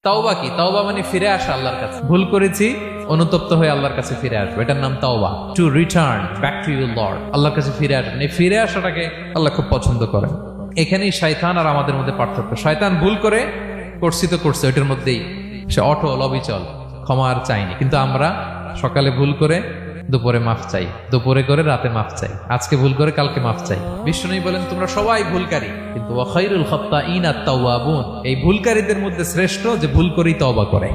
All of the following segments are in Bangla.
তাওবা কি? তাওবা মানে ফিরে আসা আল্লাহর কাছে। ভুল করেছি, অনুতপ্ত হয়ে আল্লাহর কাছে ফিরে আসবো, এটার নাম তাওবা। To return back to your Lord, আল্লাহর কাছে ফিরে আসবেন। এই ফিরে আসাটাকে আল্লাহ খুব পছন্দ করেন। এখানেই শয়তান আর আমাদের মধ্যে পার্থক্য। শয়তান ভুল করে করছি তো করছে, ওইটার মধ্যেই সে অটল অবিচল, ক্ষমা আর চাইনি। কিন্তু আমরা সকালে ভুল করে দুপুরে মাফ চাই, দুপুরে করে রাতে মাফ চাই, আজকে ভুল করে কালকে মাফ চাই। বিষ্ণু বলেন তোমরা সবাই ভুলকারী, কিন্তু ওয়া খায়রুল খাত্তাঈনা আত-তাওয়াবুন, এই ভুলকারীদের মধ্যে শ্রেষ্ঠ যে ভুল করেই তওবা করে।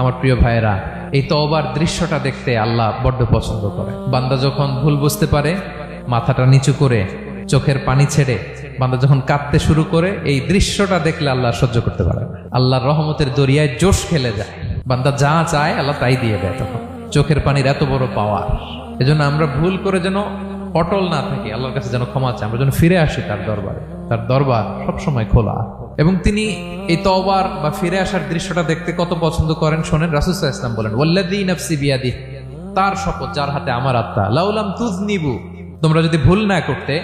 আমার প্রিয় ভাইয়েরা, এই তওবার দৃশ্যটা দেখতে আল্লাহ বড্ড পছন্দ করে। বান্দা যখন ভুল বুঝতে পারে, মাথাটা নিচু করে চোখের পানি ছেড়ে বান্দা যখন কাঁদতে শুরু করে, এই দৃশ্যটা দেখলে আল্লাহ সহ্য করতে পারে না। আল্লাহর রহমতের দরিয়ায় জোশ খেলে যায়, বান্দা যা চায় আল্লাহ তাই দিয়ে দেয়। তখন চোখের পানির এত বড় পাওয়ার। এজন্য আমরা ভুল করে যেন অটল না থাকি, আল্লাহর কাছে যেন ক্ষমা চাই, আমরা যেন ফিরে আসি তার দরবারে। তার দরবার সবসময় খোলা, এবং তিনি এই তওবার বা ফিরে আসার দৃশ্যটা দেখতে কত পছন্দ করেন শোনেন। রাসূল সাল্লাল্লাহু আলাইহি ওয়াসাল্লাম বলেন, ওয়াল্লাযী নাফসি বিয়াদিহি, তার শপথ যার হাতে আমার আত্মা, লাউলাম তুযনিবু, তোমরা যদি ভুল না করতে,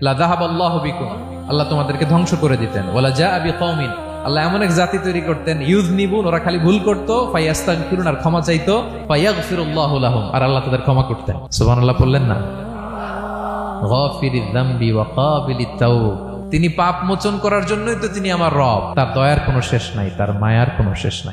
লা যাহাবাল্লাহু বিকুম, আল্লাহ তোমাদেরকে ধ্বংস করে দিতেন। ওয়ালা জাআ বিকওমিন, আল্লাহ এমন এক জাতি তৈরি করতেন, ইউযনিবুন, ওরা খালি ভুল করতো, ফায়াস্তাগফিরুন, আর ক্ষমা চাইতো, ফায়াগফিরুল্লাহু লাহুম, আর আল্লাহ তাদের ক্ষমা করতেন। সুবহানাল্লাহ বললেন না? গাফিরিয যামবি ওয়া কাবিলিত তাওব, তিনি পাপ মোচন করার জন্যই তো তিনি আমার রব। তার দয়ার কোনো শেষ নাই, তার মায়ার কোনো শেষ নাই।